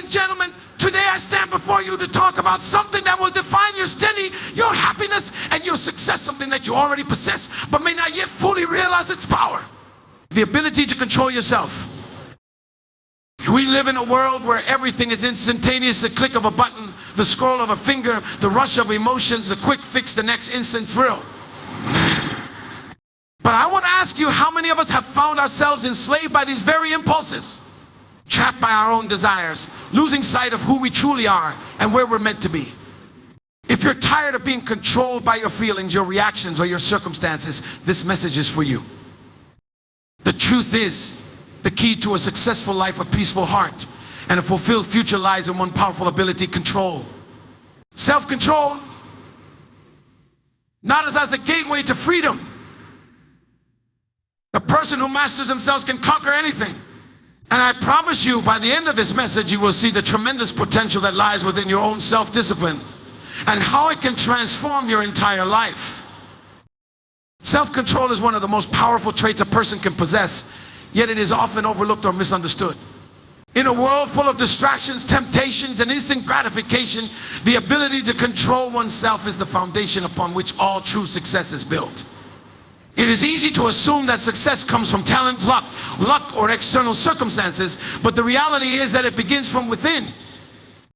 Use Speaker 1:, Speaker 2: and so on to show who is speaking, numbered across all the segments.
Speaker 1: and gentlemen, today I stand before you to talk about something that will define your destiny, your happiness, and your success, something that you already possess, but may not yet fully realize its power. The ability to control yourself. We live in a world where everything is instantaneous, the click of a button, the scroll of a finger, the rush of emotions, the quick fix, the next instant thrill. But I want to ask you, how many of us have found ourselves enslaved by these very impulses? Trapped by our own desires, losing sight of who we truly are and where we're meant to be. If you're tired of being controlled by your feelings, your reactions, or your circumstances, this message is for you. The truth is, the key to a successful life, a peaceful heart, and a fulfilled future lies in one powerful ability: control. Self-control, not as a gateway to freedom. The person who masters themselves can conquer anything. And I promise you, by the end of this message, you will see the tremendous potential that lies within your own self-discipline and how it can transform your entire life. Self-control is one of the most powerful traits a person can possess, yet it is often overlooked or misunderstood. In a world full of distractions, temptations, and instant gratification, the ability to control oneself is the foundation upon which all true success is built. It is easy to assume that success comes from talent, luck, or external circumstances, but the reality is that it begins from within.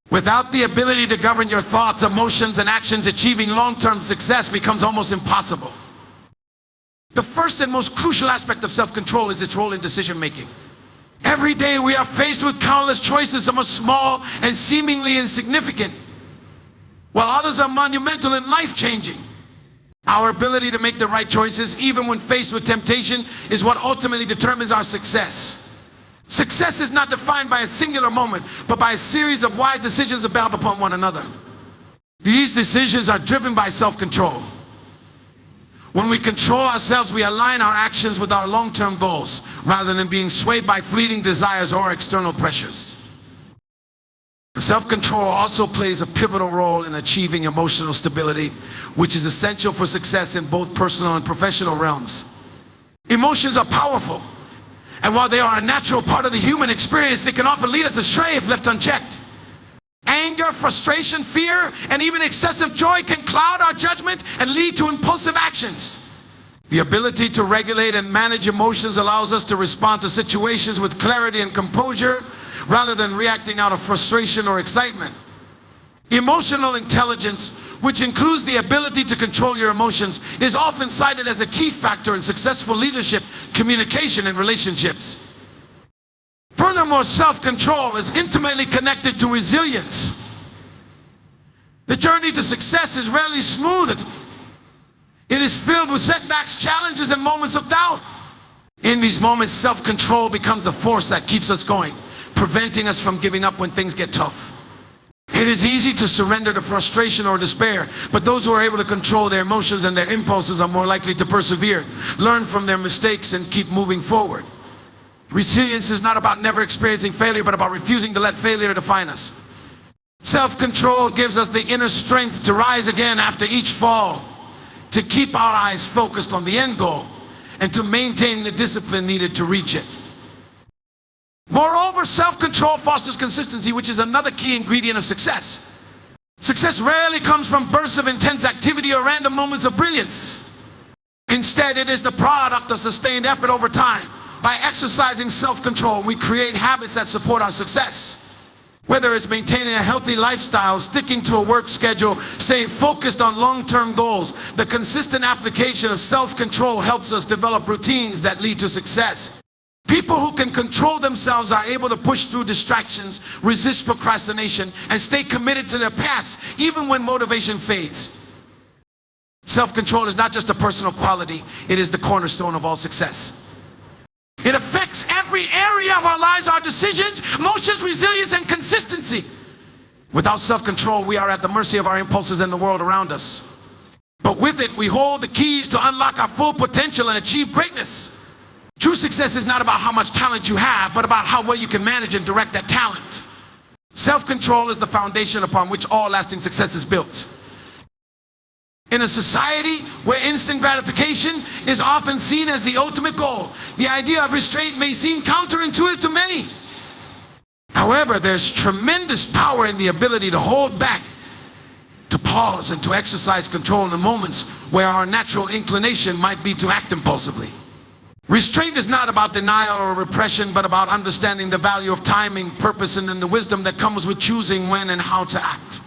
Speaker 1: Without the ability to govern your thoughts, emotions, and actions, achieving long-term success becomes almost impossible. The first and most crucial aspect of self-control is its role in decision-making. Every day we are faced with countless choices. Some are small and seemingly insignificant, while others are monumental and life-changing. Our ability to make the right choices, even when faced with temptation, is what ultimately determines our success. Success is not defined by a singular moment, but by a series of wise decisions about upon one another. These decisions are driven by self-control. When we control ourselves, we align our actions with our long-term goals, rather than being swayed by fleeting desires or external pressures. Self-control also plays a pivotal role in achieving emotional stability, which is essential for success in both personal and professional realms. Emotions are powerful, and while they are a natural part of the human experience, they can often lead us astray if left unchecked. Anger, frustration, fear, and even excessive joy can cloud our judgment and lead to impulsive actions. The ability to regulate and manage emotions allows us to respond to situations with clarity and composure, rather than reacting out of frustration or excitement. Emotional intelligence, which includes the ability to control your emotions, is often cited as a key factor in successful leadership, communication, and relationships. Furthermore, self-control is intimately connected to resilience. The journey to success is rarely smooth. It is filled with setbacks, challenges, and moments of doubt. In these moments, self-control becomes the force that keeps us going, preventing us from giving up when things get tough. It is easy to surrender to frustration or despair, but those who are able to control their emotions and their impulses are more likely to persevere, learn from their mistakes, and keep moving forward. Resilience is not about never experiencing failure, but about refusing to let failure define us. Self-control gives us the inner strength to rise again after each fall, to keep our eyes focused on the end goal, and to maintain the discipline needed to reach it. Moreover, self-control fosters consistency, which is another key ingredient of success. Success rarely comes from bursts of intense activity or random moments of brilliance. Instead, it is the product of sustained effort over time. By exercising self-control, we create habits that support our success. Whether it's maintaining a healthy lifestyle, sticking to a work schedule, staying focused on long-term goals, the consistent application of self-control helps us develop routines that lead to success. People who can control themselves are able to push through distractions, resist procrastination, and stay committed to their paths, even when motivation fades. Self-control is not just a personal quality, it is the cornerstone of all success. It affects every area of our lives, our decisions, emotions, resilience, and consistency. Without self-control, we are at the mercy of our impulses and the world around us. But with it, we hold the keys to unlock our full potential and achieve greatness. True success is not about how much talent you have, but about how well you can manage and direct that talent. Self-control is the foundation upon which all lasting success is built. In a society where instant gratification is often seen as the ultimate goal, the idea of restraint may seem counterintuitive to many. However, there's tremendous power in the ability to hold back, to pause, and to exercise control in the moments where our natural inclination might be to act impulsively. Restraint is not about denial or repression, but about understanding the value of timing, purpose, and then the wisdom that comes with choosing when and how to act.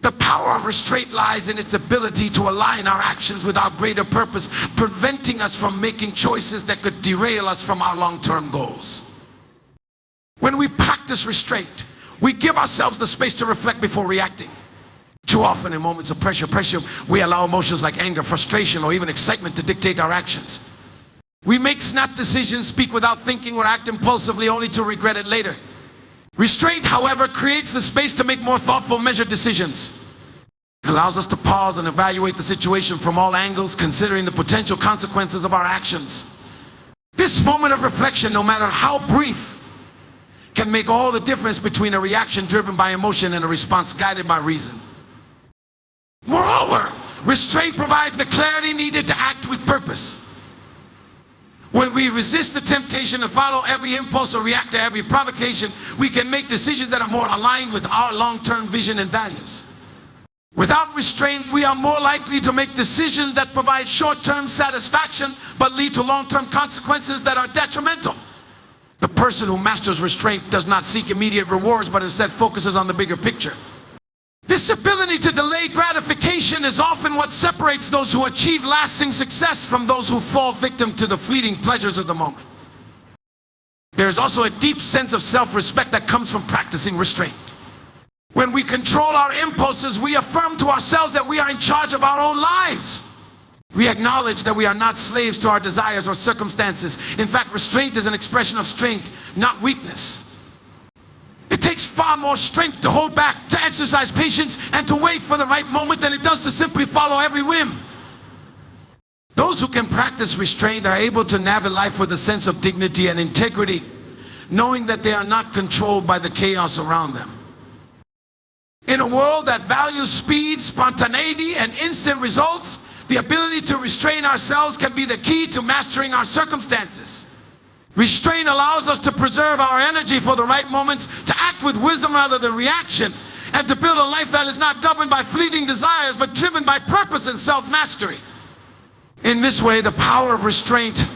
Speaker 1: The power of restraint lies in its ability to align our actions with our greater purpose, preventing us from making choices that could derail us from our long-term goals. When we practice restraint, we give ourselves the space to reflect before reacting. Too often in moments of pressure, we allow emotions like anger, frustration, or even excitement to dictate our actions. We make snap decisions, speak without thinking, or act impulsively only to regret it later. Restraint, however, creates the space to make more thoughtful, measured decisions. It allows us to pause and evaluate the situation from all angles, considering the potential consequences of our actions. This moment of reflection, no matter how brief, can make all the difference between a reaction driven by emotion and a response guided by reason. Moreover, restraint provides the clarity needed to act with purpose. When we resist the temptation to follow every impulse or react to every provocation, we can make decisions that are more aligned with our long-term vision and values. Without restraint, we are more likely to make decisions that provide short-term satisfaction but lead to long-term consequences that are detrimental. The person who masters restraint does not seek immediate rewards, but instead focuses on the bigger picture. This ability to delay gratification is often what separates those who achieve lasting success from those who fall victim to the fleeting pleasures of the moment. There is also a deep sense of self-respect that comes from practicing restraint. When we control our impulses, we affirm to ourselves that we are in charge of our own lives. We acknowledge that we are not slaves to our desires or circumstances. In fact, restraint is an expression of strength, not weakness. It takes far more strength to hold back, to exercise patience, and to wait for the right moment than it does to simply follow every whim. Those who can practice restraint are able to navigate life with a sense of dignity and integrity, knowing that they are not controlled by the chaos around them. In a world that values speed, spontaneity, and instant results, the ability to restrain ourselves can be the key to mastering our circumstances. Restraint allows us to preserve our energy for the right moments, to act with wisdom rather than reaction, and to build a life that is not governed by fleeting desires, but driven by purpose and self-mastery. In this way, the power of restraint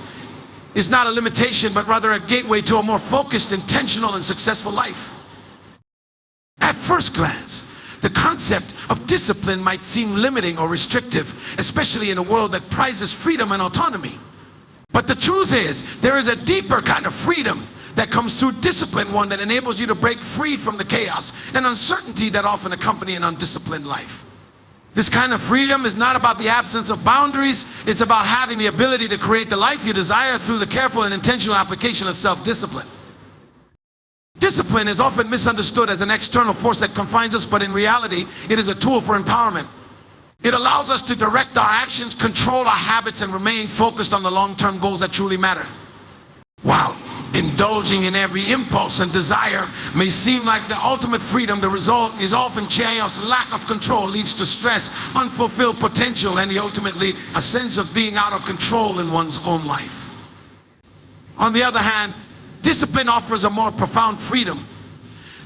Speaker 1: is not a limitation, but rather a gateway to a more focused, intentional, and successful life. At first glance, the concept of discipline might seem limiting or restrictive, especially in a world that prizes freedom and autonomy. But the truth is, there is a deeper kind of freedom that comes through discipline, one that enables you to break free from the chaos and uncertainty that often accompany an undisciplined life. This kind of freedom is not about the absence of boundaries, it's about having the ability to create the life you desire through the careful and intentional application of self-discipline. Discipline is often misunderstood as an external force that confines us, but in reality, it is a tool for empowerment. It allows us to direct our actions, control our habits, and remain focused on the long-term goals that truly matter. While indulging in every impulse and desire may seem like the ultimate freedom, the result is often chaos. Lack of control leads to stress, unfulfilled potential, and ultimately a sense of being out of control in one's own life. On the other hand, discipline offers a more profound freedom.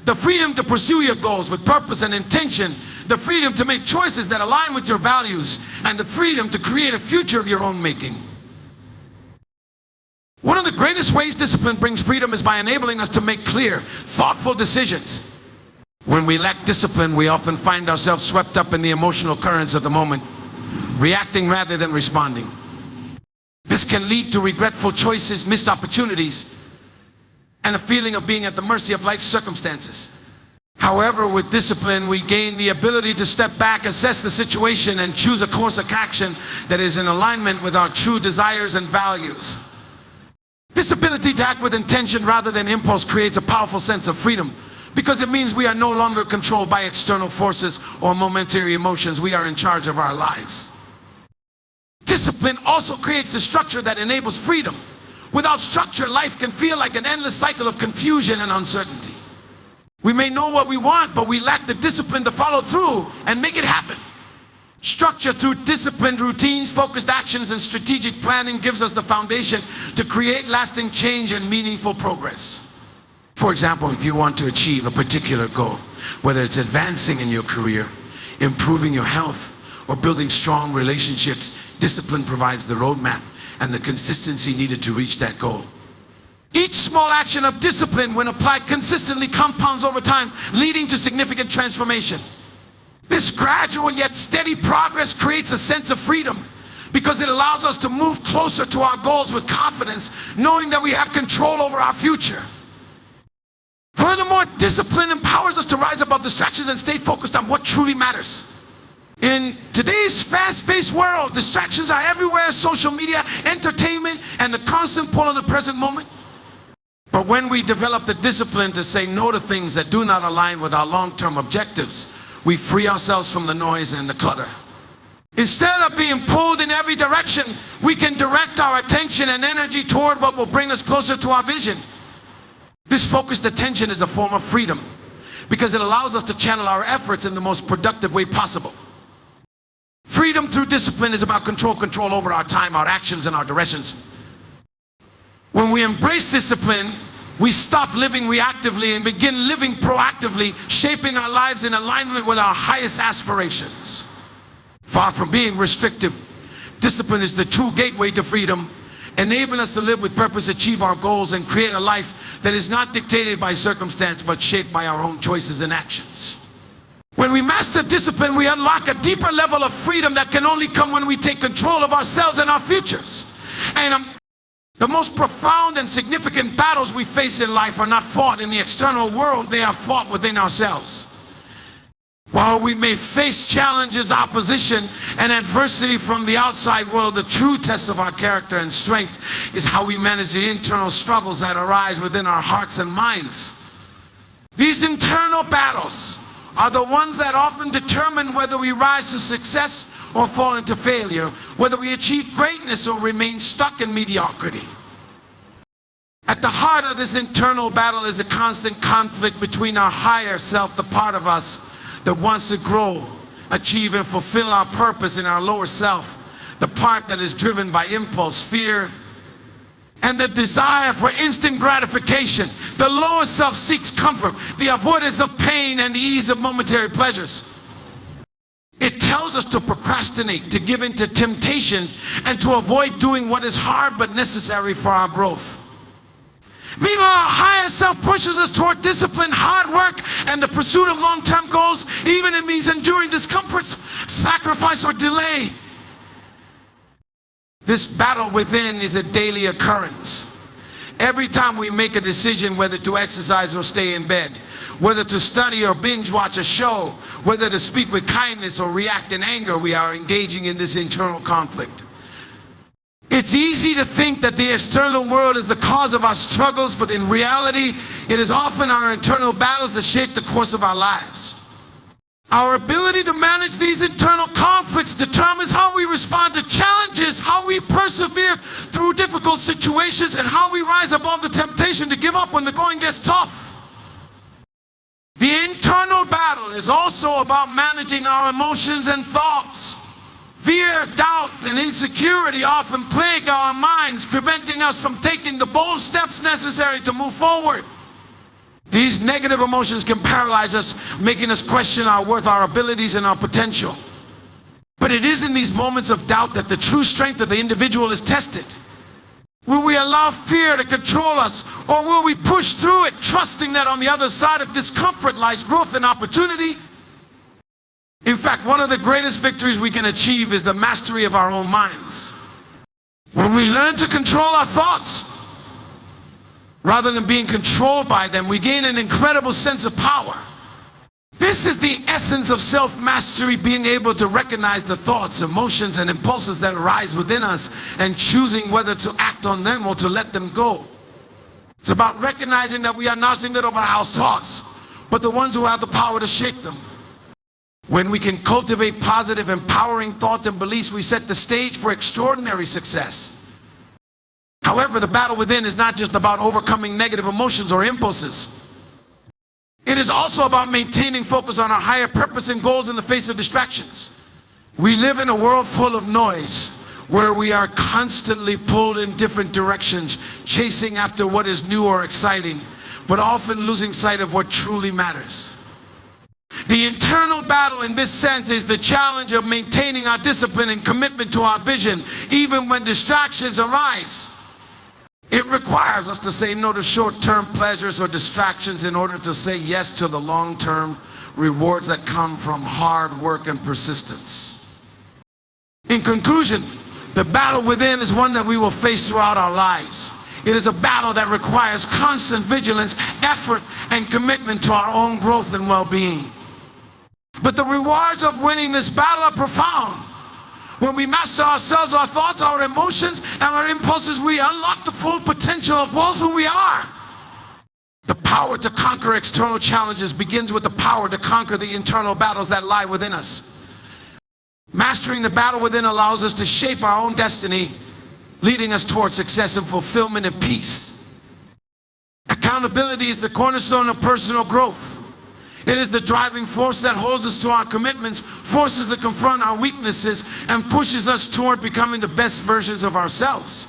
Speaker 1: The freedom to pursue your goals with purpose and intention, the freedom to make choices that align with your values, and the freedom to create a future of your own making. One of the greatest ways discipline brings freedom is by enabling us to make clear, thoughtful decisions. When we lack discipline, we often find ourselves swept up in the emotional currents of the moment, reacting rather than responding. This can lead to regretful choices, missed opportunities, and a feeling of being at the mercy of life's circumstances. However, with discipline, we gain the ability to step back, assess the situation, and choose a course of action that is in alignment with our true desires and values. This ability to act with intention rather than impulse creates a powerful sense of freedom, because it means we are no longer controlled by external forces or momentary emotions. We are in charge of our lives. Discipline also creates the structure that enables freedom. Without structure, life can feel like an endless cycle of confusion and uncertainty. We may know what we want, but we lack the discipline to follow through and make it happen. Structure through disciplined routines, focused actions, and strategic planning gives us the foundation to create lasting change and meaningful progress. For example, if you want to achieve a particular goal, whether it's advancing in your career, improving your health, or building strong relationships, discipline provides the roadmap and the consistency needed to reach that goal. Each small action of discipline, when applied consistently, compounds over time, leading to significant transformation. This gradual yet steady progress creates a sense of freedom because it allows us to move closer to our goals with confidence, knowing that we have control over our future. Furthermore, discipline empowers us to rise above distractions and stay focused on what truly matters. In today's fast-paced world, distractions are everywhere: social media, entertainment, and the constant pull of the present moment. But when we develop the discipline to say no to things that do not align with our long-term objectives, we free ourselves from the noise and the clutter. Instead of being pulled in every direction, we can direct our attention and energy toward what will bring us closer to our vision. This focused attention is a form of freedom because it allows us to channel our efforts in the most productive way possible. Freedom through discipline is about control over our time, our actions, and our directions. When we embrace discipline, we stop living reactively and begin living proactively, shaping our lives in alignment with our highest aspirations. Far from being restrictive, discipline is the true gateway to freedom, enabling us to live with purpose, achieve our goals, and create a life that is not dictated by circumstance, but shaped by our own choices and actions. When we master discipline, we unlock a deeper level of freedom that can only come when we take control of ourselves and our futures. And the most profound and significant battles we face in life are not fought in the external world, they are fought within ourselves. While we may face challenges, opposition, and adversity from the outside world, the true test of our character and strength is how we manage the internal struggles that arise within our hearts and minds. These internal battles are the ones that often determine whether we rise to success or fall into failure, whether we achieve greatness or remain stuck in mediocrity. At the heart of this internal battle is a constant conflict between our higher self, the part of us that wants to grow, achieve, and fulfill our purpose, in our lower self, the part that is driven by impulse, fear, and the desire for instant gratification. The lower self seeks comfort, the avoidance of pain, and the ease of momentary pleasures. It tells us to procrastinate, to give in to temptation, and to avoid doing what is hard but necessary for our growth. Meanwhile, our higher self pushes us toward discipline, hard work, and the pursuit of long-term goals, even if it means enduring discomforts, sacrifice, or delay. This battle within is a daily occurrence. Every time we make a decision whether to exercise or stay in bed, whether to study or binge watch a show, whether to speak with kindness or react in anger, we are engaging in this internal conflict. It's easy to think that the external world is the cause of our struggles, but in reality, it is often our internal battles that shape the course of our lives. Our ability to manage these internal conflicts determines how we respond to challenges, how we persevere through difficult situations, and how we rise above the temptation to give up when the going gets tough. The internal battle is also about managing our emotions and thoughts. Fear, doubt, and insecurity often plague our minds, preventing us from taking the bold steps necessary to move forward. These negative emotions can paralyze us, making us question our worth, our abilities, and our potential. But it is in these moments of doubt that the true strength of the individual is tested. Will we allow fear to control us, or will we push through it, trusting that on the other side of discomfort lies growth and opportunity? In fact, one of the greatest victories we can achieve is the mastery of our own minds. When we learn to control our thoughts, rather than being controlled by them, we gain an incredible sense of power. This is the essence of self-mastery, being able to recognize the thoughts, emotions, and impulses that arise within us and choosing whether to act on them or to let them go. It's about recognizing that we are not single over our thoughts, but the ones who have the power to shape them. When we can cultivate positive, empowering thoughts and beliefs, we set the stage for extraordinary success. However, the battle within is not just about overcoming negative emotions or impulses. It is also about maintaining focus on our higher purpose and goals in the face of distractions. We live in a world full of noise, where we are constantly pulled in different directions, chasing after what is new or exciting. but often losing sight of what truly matters. The internal battle in this sense is the challenge of maintaining our discipline and commitment to our vision, even when distractions arise. It requires us to say no to short-term pleasures or distractions in order to say yes to the long-term rewards that come from hard work and persistence. In conclusion, the battle within is one that we will face throughout our lives. It is a battle that requires constant vigilance, effort, and commitment to our own growth and well-being. But the rewards of winning this battle are profound. When we master ourselves, our thoughts, our emotions, and our impulses, we unlock the full potential of both who we are. The power to conquer external challenges begins with the power to conquer the internal battles that lie within us. Mastering the battle within allows us to shape our own destiny, leading us towards success and fulfillment and peace. Accountability is the cornerstone of personal growth. It is the driving force that holds us to our commitments, forces us to confront our weaknesses, and pushes us toward becoming the best versions of ourselves.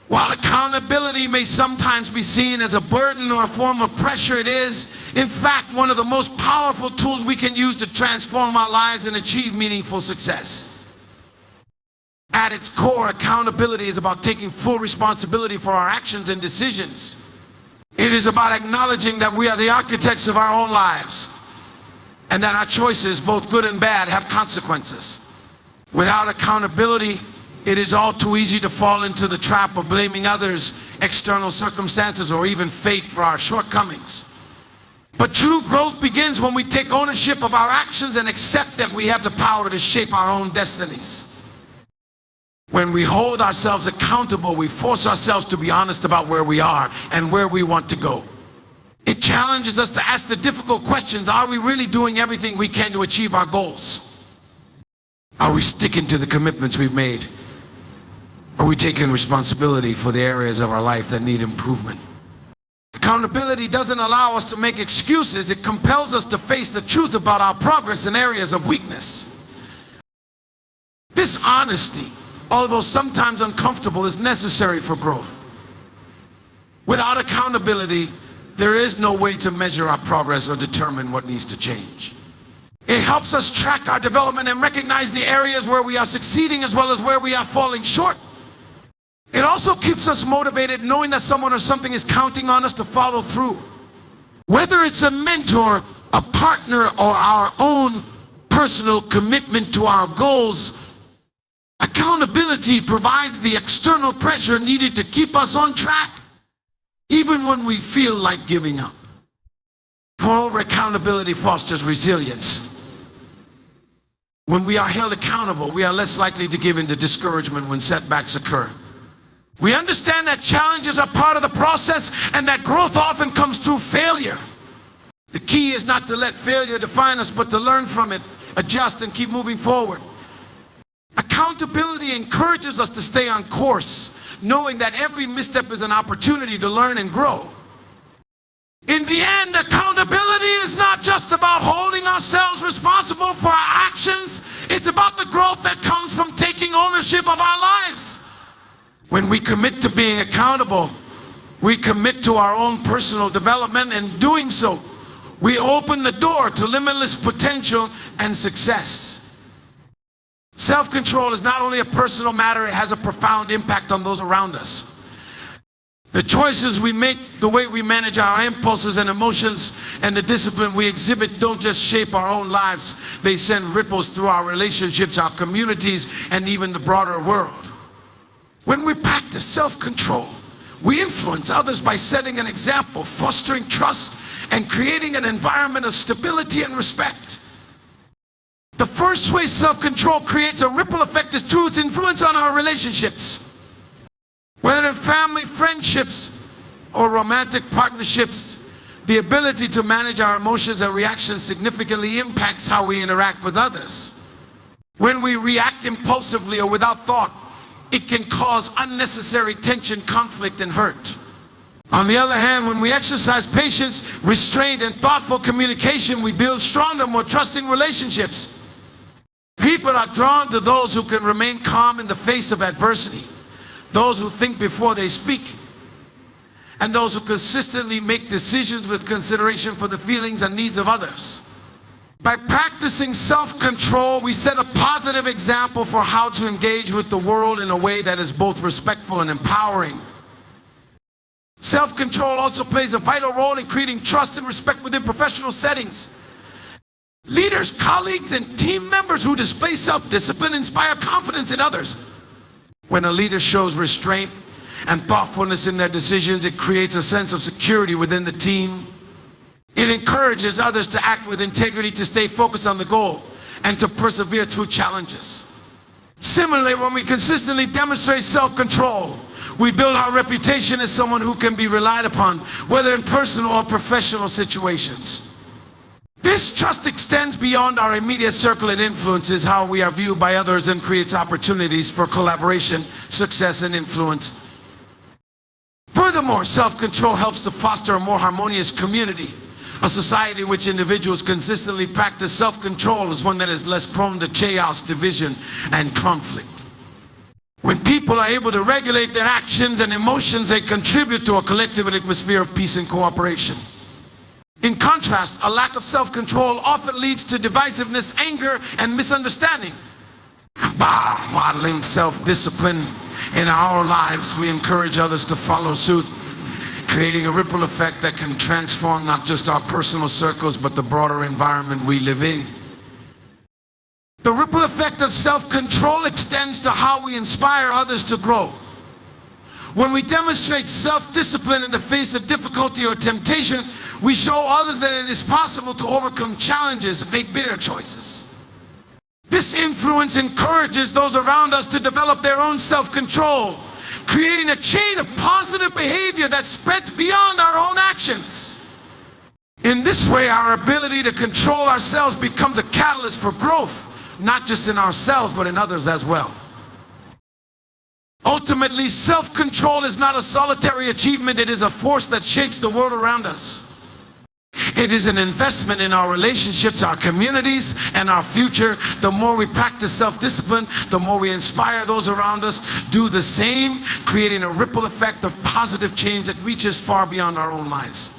Speaker 1: While accountability may sometimes be seen as a burden or a form of pressure, it is, in fact, one of the most powerful tools we can use to transform our lives and achieve meaningful success. At its core, accountability is about taking full responsibility for our actions and decisions. It is about acknowledging that we are the architects of our own lives and that our choices, both good and bad, have consequences. Without accountability, it is all too easy to fall into the trap of blaming others, external circumstances, or even fate for our shortcomings. But true growth begins when we take ownership of our actions and accept that we have the power to shape our own destinies. When we hold ourselves accountable, we force ourselves to be honest about where we are and where we want to go. It challenges us to ask the difficult questions. Are we really doing everything we can to achieve our goals? Are we sticking to the commitments we've made? Are we taking responsibility for the areas of our life that need improvement? Accountability doesn't allow us to make excuses. It compels us to face the truth about our progress in areas of weakness. This honesty, although sometimes uncomfortable, is necessary for growth. Without accountability, there is no way to measure our progress or determine what needs to change. It helps us track our development and recognize the areas where we are succeeding as well as where we are falling short. It also keeps us motivated knowing that someone or something is counting on us to follow through. Whether it's a mentor, a partner, or our own personal commitment to our goals, accountability provides the external pressure needed to keep us on track, even when we feel like giving up. Moreover, accountability fosters resilience. When we are held accountable, we are less likely to give in to discouragement when setbacks occur. We understand that challenges are part of the process and that growth often comes through failure. The key is not to let failure define us, but to learn from it, adjust, and keep moving forward. Accountability encourages us to stay on course, knowing that every misstep is an opportunity to learn and grow. In the end, accountability is not just about holding ourselves responsible for our actions. It's about the growth that comes from taking ownership of our lives. When we commit to being accountable, we commit to our own personal development, and doing so, we open the door to limitless potential and success. Self-control is not only a personal matter, it has a profound impact on those around us. The choices we make, the way we manage our impulses and emotions, and the discipline we exhibit don't just shape our own lives, they send ripples through our relationships, our communities, and even the broader world. When we practice self-control, we influence others by setting an example, fostering trust, and creating an environment of stability and respect. The first way self-control creates a ripple effect is through its influence on our relationships. Whether in family, friendships, or romantic partnerships, the ability to manage our emotions and reactions significantly impacts how we interact with others. When we react impulsively or without thought, it can cause unnecessary tension, conflict, and hurt. On the other hand, when we exercise patience, restraint, and thoughtful communication, we build stronger, more trusting relationships. People are drawn to those who can remain calm in the face of adversity, those who think before they speak, and those who consistently make decisions with consideration for the feelings and needs of others. By practicing self-control, we set a positive example for how to engage with the world in a way that is both respectful and empowering. Self-control also plays a vital role in creating trust and respect within professional settings. Leaders, colleagues, and team members who display self-discipline inspire confidence in others. When a leader shows restraint and thoughtfulness in their decisions, it creates a sense of security within the team. It encourages others to act with integrity, to stay focused on the goal, and to persevere through challenges. Similarly, when we consistently demonstrate self-control, we build our reputation as someone who can be relied upon, whether in personal or professional situations. This trust extends beyond our immediate circle and influences how we are viewed by others, and creates opportunities for collaboration, success, and influence. Furthermore, self-control helps to foster a more harmonious community. A society in which individuals consistently practice self-control is one that is less prone to chaos, division, and conflict. When people are able to regulate their actions and emotions, they contribute to a collective atmosphere of peace and cooperation. In contrast, a lack of self-control often leads to divisiveness, anger, and misunderstanding. By modeling self-discipline in our lives, we encourage others to follow suit, creating a ripple effect that can transform not just our personal circles, but the broader environment we live in. The ripple effect of self-control extends to how we inspire others to grow. When we demonstrate self-discipline in the face of difficulty or temptation, we show others that it is possible to overcome challenges and make better choices. This influence encourages those around us to develop their own self-control, creating a chain of positive behavior that spreads beyond our own actions. In this way, our ability to control ourselves becomes a catalyst for growth, not just in ourselves, but in others as well. Ultimately, self-control is not a solitary achievement. It is a force that shapes the world around us. It is an investment in our relationships, our communities, and our future. The more we practice self-discipline, the more we inspire those around us do the same, creating a ripple effect of positive change that reaches far beyond our own lives.